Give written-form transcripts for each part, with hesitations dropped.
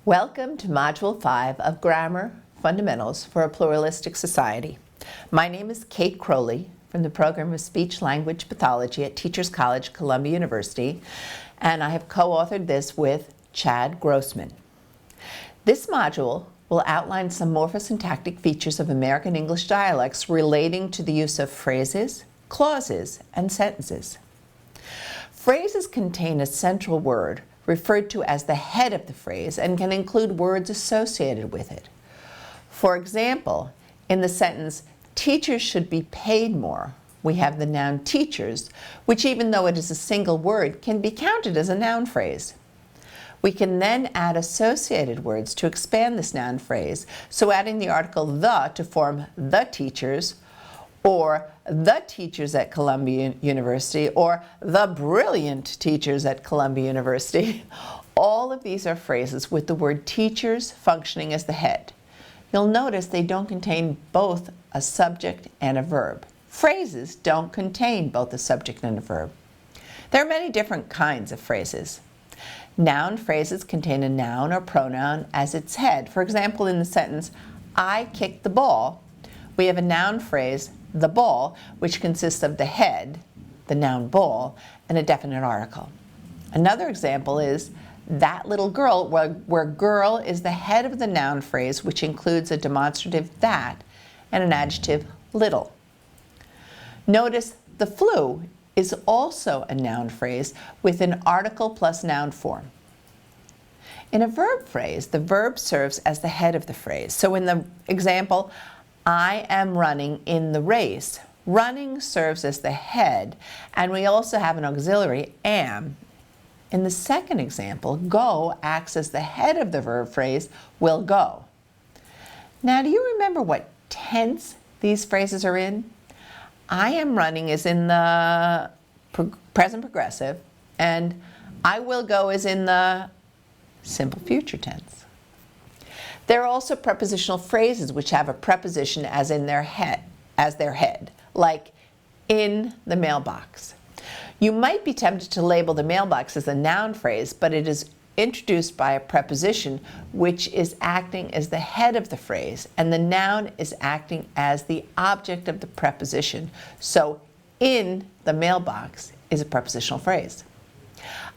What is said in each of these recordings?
Welcome to Module 5 of Grammar Fundamentals for a Pluralistic Society. My name is Kate Crowley from the Program of Speech-Language Pathology at Teachers College, Columbia University, and I have co-authored this with Chad Grossman. This module will outline some morphosyntactic features of American English dialects relating to the use of phrases, clauses, and sentences. Phrases contain a central word referred to as the head of the phrase and can include words associated with it. For example, in the sentence, "Teachers should be paid more," we have the noun teachers, which even though it is a single word, can be counted as a noun phrase. We can then add associated words to expand this noun phrase, so adding the article the to form the teachers, or the teachers at Columbia University, or the brilliant teachers at Columbia University. All of these are phrases with the word teachers functioning as the head. You'll notice they don't contain both a subject and a verb. Phrases don't contain both a subject and a verb. There are many different kinds of phrases. Noun phrases contain a noun or pronoun as its head. For example, in the sentence, "I kicked the ball," we have a noun phrase, the ball, which consists of the head, the noun ball, and a definite article. Another example is "that little girl," where girl is the head of the noun phrase, which includes a demonstrative that and an adjective little. Notice the flu is also a noun phrase with an article plus noun form. In a verb phrase, the verb serves as the head of the phrase. So in the example, "I am running in the race," running serves as the head, and we also have an auxiliary, am. In the second example, go acts as the head of the verb phrase, will go. Now, do you remember what tense these phrases are in? "I am running" is in the present progressive, and "I will go" is in the simple future tense. There are also prepositional phrases which have a preposition as their head, like "in the mailbox." You might be tempted to label the mailbox as a noun phrase, but it is introduced by a preposition which is acting as the head of the phrase, and the noun is acting as the object of the preposition. So "in the mailbox" is a prepositional phrase.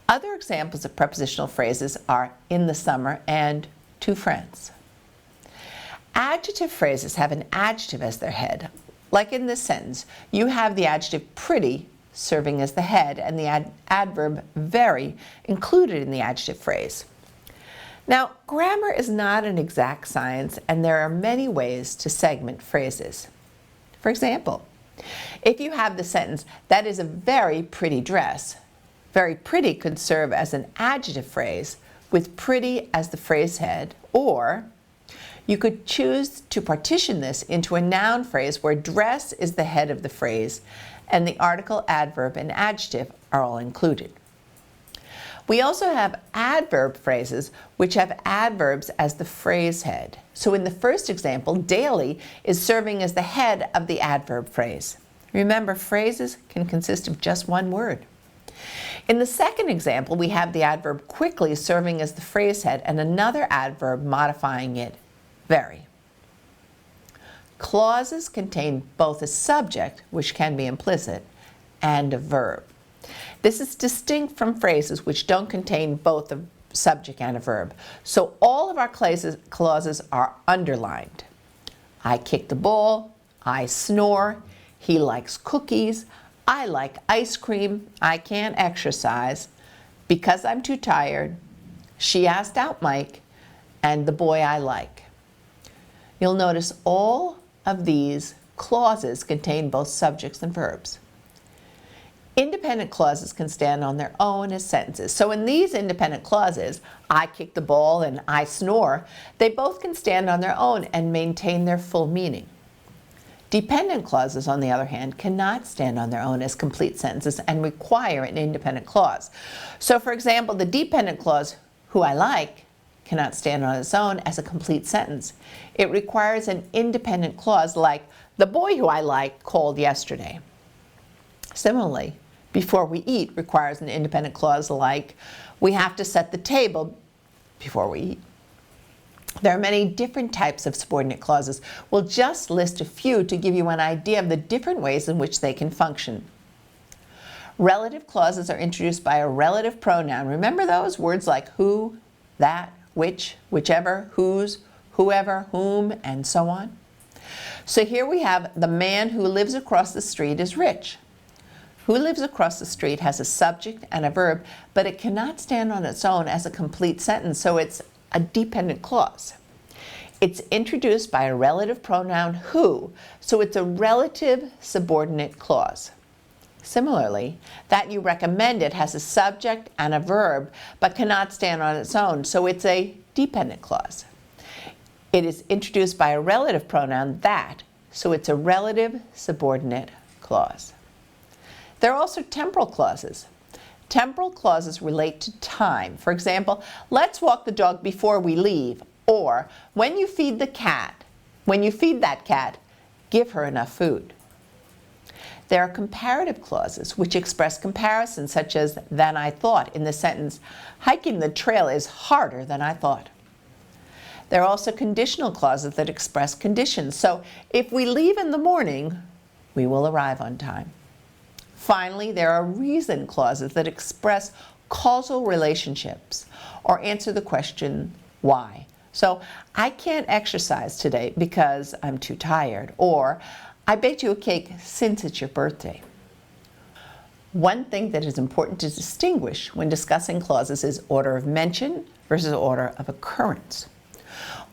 Other examples of prepositional phrases are "in the summer" and "two friends." Adjective phrases have an adjective as their head. Like in this sentence, you have the adjective pretty serving as the head and the adverb very included in the adjective phrase. Now, grammar is not an exact science, and there are many ways to segment phrases. For example, if you have the sentence, "that is a very pretty dress," very pretty could serve as an adjective phrase with pretty as the phrase head, or you could choose to partition this into a noun phrase where dress is the head of the phrase and the article, adverb, and adjective are all included. We also have adverb phrases which have adverbs as the phrase head. So in the first example, daily is serving as the head of the adverb phrase. Remember, phrases can consist of just one word. In the second example, we have the adverb quickly serving as the phrase head and another adverb modifying it, very. Clauses contain both a subject, which can be implicit, and a verb. This is distinct from phrases which don't contain both a subject and a verb. So all of our clauses are underlined. I kick the ball, I snore, he likes cookies, I like ice cream, I can't exercise, because I'm too tired, she asked out Mike, and the boy I like. You'll notice all of these clauses contain both subjects and verbs. Independent clauses can stand on their own as sentences. So in these independent clauses, I kick the ball and I snore, they both can stand on their own and maintain their full meaning. Dependent clauses, on the other hand, cannot stand on their own as complete sentences and require an independent clause. So for example, the dependent clause, who I like, cannot stand on its own as a complete sentence. It requires an independent clause like, the boy who I like called yesterday. Similarly, before we eat requires an independent clause like, we have to set the table before we eat. There are many different types of subordinate clauses. We'll just list a few to give you an idea of the different ways in which they can function. Relative clauses are introduced by a relative pronoun. Remember those? Words like who, that, which, whichever, whose, whoever, whom, and so on. So here we have the man who lives across the street is rich. Who lives across the street has a subject and a verb, but it cannot stand on its own as a complete sentence, so it's a dependent clause. It's introduced by a relative pronoun who, so it's a relative subordinate clause. Similarly, that you recommended has a subject and a verb, but cannot stand on its own, so it's a dependent clause. It is introduced by a relative pronoun that, so it's a relative subordinate clause. There are also temporal clauses. Temporal clauses relate to time. For example, let's walk the dog before we leave, or when you feed that cat, give her enough food. There are comparative clauses which express comparison, such as than I thought in the sentence, hiking the trail is harder than I thought. There are also conditional clauses that express conditions. So if we leave in the morning, we will arrive on time. Finally, there are reason clauses that express causal relationships or answer the question, why? So, I can't exercise today because I'm too tired, or I baked you a cake since it's your birthday. One thing that is important to distinguish when discussing clauses is order of mention versus order of occurrence.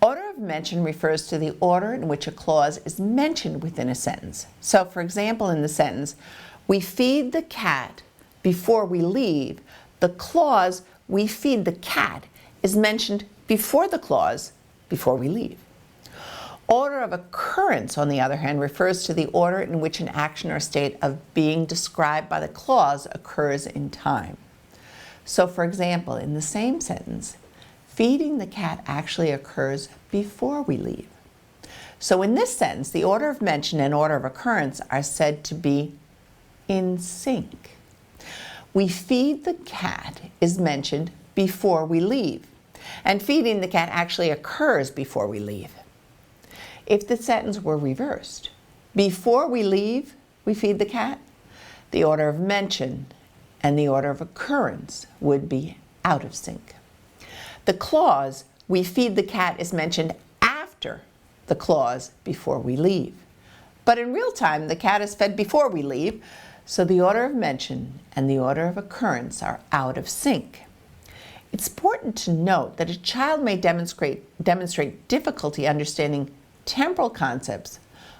Order of mention refers to the order in which a clause is mentioned within a sentence. So, for example, in the sentence, we feed the cat before we leave, the clause we feed the cat is mentioned before the clause before we leave. Order of occurrence, on the other hand, refers to the order in which an action or state of being described by the clause occurs in time. So, for example, in the same sentence, feeding the cat actually occurs before we leave. So in this sentence, the order of mention and order of occurrence are said to be in sync. We feed the cat is mentioned before we leave, and feeding the cat actually occurs before we leave. If the sentence were reversed, before we leave, we feed the cat, the order of mention and the order of occurrence would be out of sync. The clause, we feed the cat, is mentioned after the clause, before we leave. But in real time, the cat is fed before we leave, so the order of mention and the order of occurrence are out of sync. It's important to note that a child may demonstrate difficulty understanding temporal concepts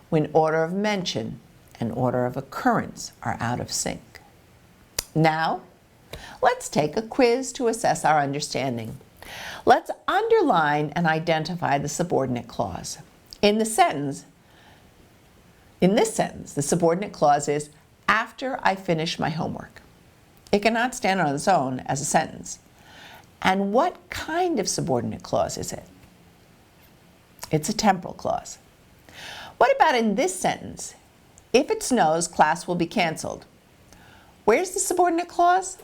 when order of mention and order of occurrence are out of sync. Now, let's take a quiz to assess our understanding. Let's underline and identify the subordinate clause. In this sentence, the subordinate clause is after I finish my homework. It cannot stand on its own as a sentence. And what kind of subordinate clause is it? It's a temporal clause. What about in this sentence? If it snows, class will be canceled. Where's the subordinate clause?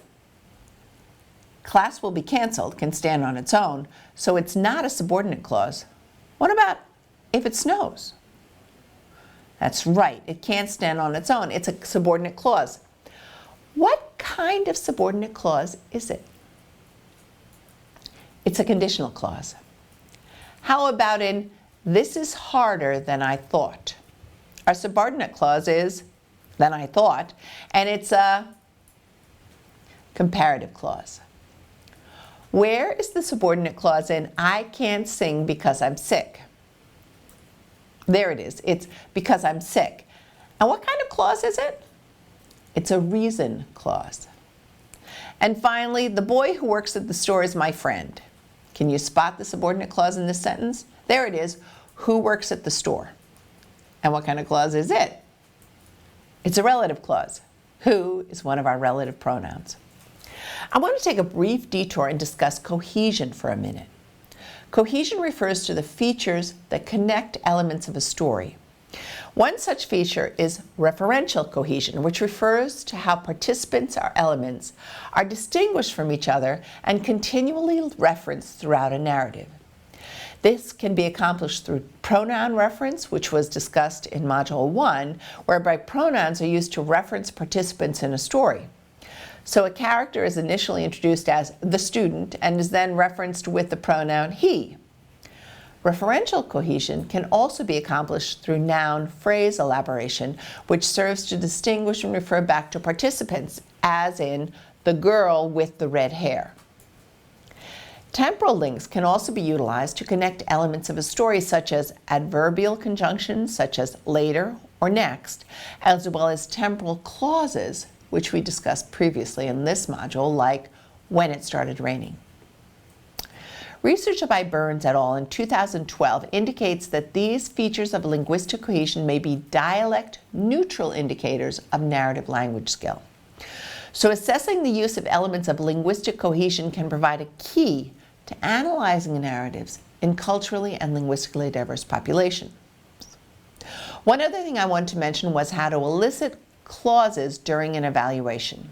Class will be canceled can stand on its own, so it's not a subordinate clause. What about if it snows? That's right, it can't stand on its own. It's a subordinate clause. What kind of subordinate clause is it? It's a conditional clause. How about in this is harder than I thought? Our subordinate clause is than I thought, and it's a comparative clause. Where is the subordinate clause in I can't sing because I'm sick? There it is. It's because I'm sick. And what kind of clause is it? It's a reason clause. And finally, the boy who works at the store is my friend. Can you spot the subordinate clause in this sentence? There it is. Who works at the store? And what kind of clause is it? It's a relative clause. Who is one of our relative pronouns. I want to take a brief detour and discuss cohesion for a minute. Cohesion refers to the features that connect elements of a story. One such feature is referential cohesion, which refers to how participants or elements are distinguished from each other and continually referenced throughout a narrative. This can be accomplished through pronoun reference, which was discussed in Module 1, whereby pronouns are used to reference participants in a story. So a character is initially introduced as the student and is then referenced with the pronoun he. Referential cohesion can also be accomplished through noun-phrase elaboration, which serves to distinguish and refer back to participants, as in the girl with the red hair. Temporal links can also be utilized to connect elements of a story, such as adverbial conjunctions, such as later or next, as well as temporal clauses, which we discussed previously in this module, like when it started raining. Research by Burns et al. In 2012 indicates that these features of linguistic cohesion may be dialect-neutral indicators of narrative language skill. So assessing the use of elements of linguistic cohesion can provide a key to analyzing narratives in culturally and linguistically diverse populations. One other thing I wanted to mention was how to elicit clauses during an evaluation.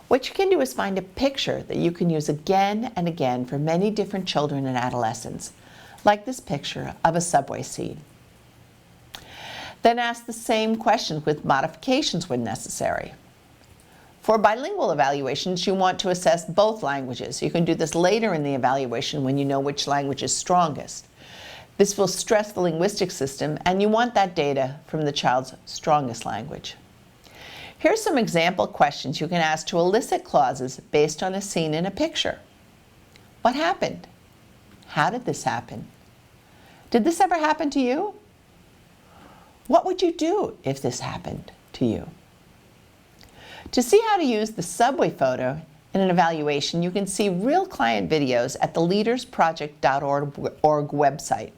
What you can do is find a picture that you can use again and again for many different children and adolescents, like this picture of a subway scene. Then ask the same questions with modifications when necessary. For bilingual evaluations, you want to assess both languages. You can do this later in the evaluation when you know which language is strongest. This will stress the linguistic system, and you want that data from the child's strongest language. Here's some example questions you can ask to elicit clauses based on a scene in a picture. What happened? How did this happen? Did this ever happen to you? What would you do if this happened to you? To see how to use the subway photo in an evaluation, you can see real client videos at the LEADERSproject.org website.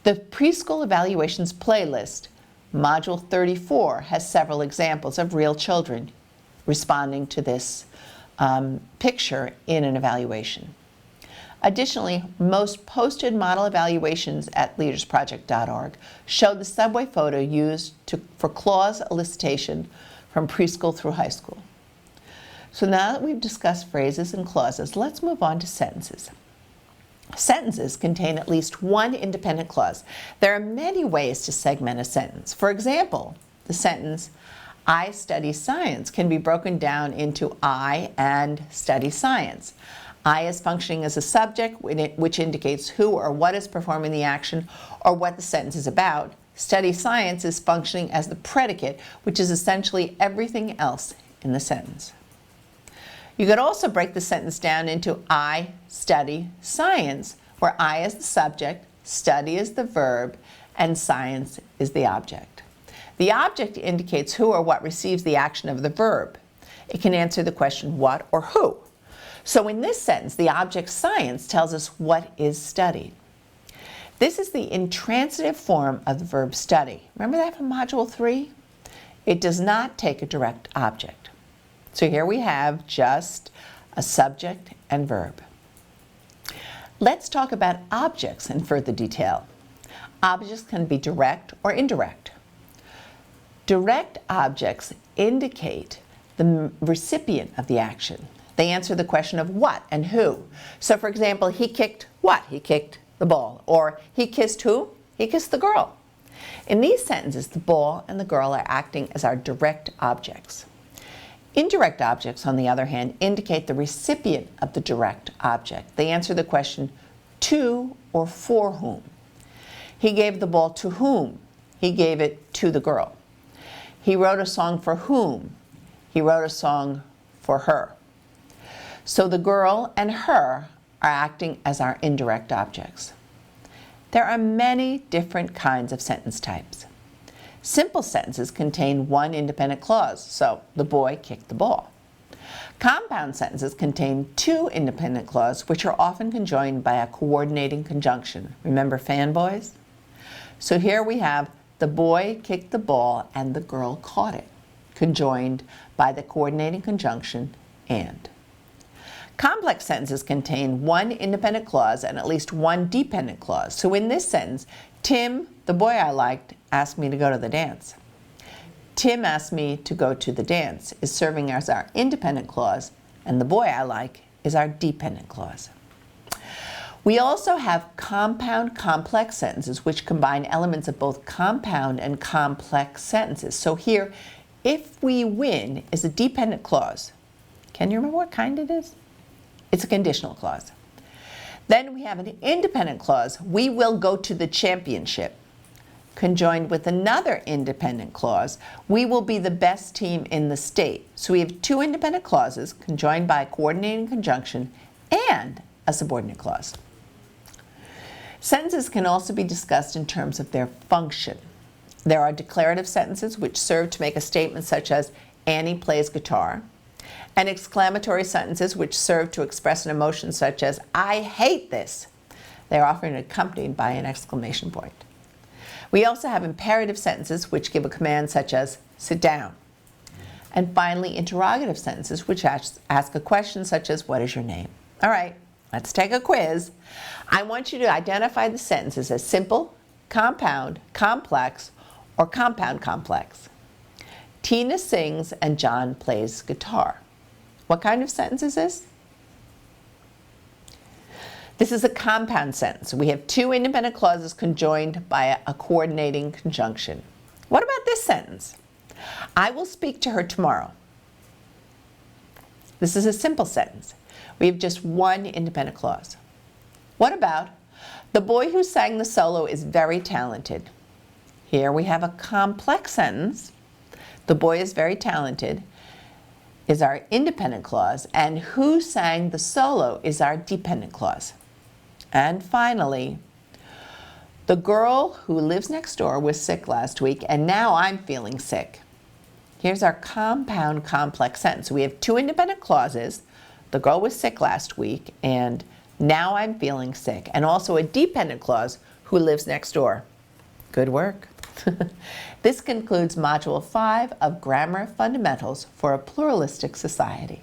The Preschool Evaluations playlist, Module 34, has several examples of real children responding to this picture in an evaluation. Additionally, most posted model evaluations at LEADERSproject.org show the subway photo used for clause elicitation from preschool through high school. So now that we've discussed phrases and clauses, let's move on to sentences. Sentences contain at least one independent clause. There are many ways to segment a sentence. For example, the sentence, I study science, can be broken down into I and study science. I is functioning as a subject, which indicates who or what is performing the action or what the sentence is about. Study science is functioning as the predicate, which is essentially everything else in the sentence. You could also break the sentence down into I study science, where I is the subject, study is the verb, and science is the object. The object indicates who or what receives the action of the verb. It can answer the question what or who. So in this sentence, the object science tells us what is studied. This is the intransitive form of the verb study. Remember that from Module 3? It does not take a direct object. So here we have just a subject and verb. Let's talk about objects in further detail. Objects can be direct or indirect. Direct objects indicate the recipient of the action. They answer the question of what and who. So for example, he kicked what? He kicked the ball. Or he kissed who? He kissed the girl. In these sentences, the ball and the girl are acting as our direct objects. Indirect objects, on the other hand, indicate the recipient of the direct object. They answer the question to or for whom. He gave the ball to whom? He gave it to the girl. He wrote a song for whom? He wrote a song for her. So the girl and her are acting as our indirect objects. There are many different kinds of sentence types. Simple sentences contain one independent clause, so the boy kicked the ball. Compound sentences contain two independent clauses, which are often conjoined by a coordinating conjunction. Remember fanboys? So here we have the boy kicked the ball and the girl caught it, conjoined by the coordinating conjunction and. Complex sentences contain one independent clause and at least one dependent clause. So in this sentence, Tim, the boy I liked, asked me to go to the dance. Tim asked me to go to the dance is serving as our independent clause, and the boy I like is our dependent clause. We also have compound complex sentences, which combine elements of both compound and complex sentences. So here, if we win is a dependent clause. Can you remember what kind it is? It's a conditional clause. Then we have an independent clause, we will go to the championship, conjoined with another independent clause, we will be the best team in the state. So we have two independent clauses conjoined by a coordinating conjunction and a subordinate clause. Sentences can also be discussed in terms of their function. There are declarative sentences which serve to make a statement such as Annie plays guitar, and exclamatory sentences which serve to express an emotion such as I hate this. They are often accompanied by an exclamation point. We also have imperative sentences which give a command such as sit down. And finally, interrogative sentences which ask a question such as what is your name? All right, let's take a quiz. I want you to identify the sentences as simple, compound, complex, or compound complex. Tina sings and John plays guitar. What kind of sentence is this? This is a compound sentence. We have two independent clauses conjoined by a coordinating conjunction. What about this sentence? I will speak to her tomorrow. This is a simple sentence. We have just one independent clause. What about the boy who sang the solo is very talented? Here we have a complex sentence. The boy is very talented is our independent clause, and who sang the solo is our dependent clause. And finally, the girl who lives next door was sick last week, and now I'm feeling sick. Here's our compound complex sentence. We have two independent clauses. The girl was sick last week, and now I'm feeling sick. And also a dependent clause, who lives next door. Good work. This concludes Module 5 of Grammar Fundamentals for a Pluralistic Society.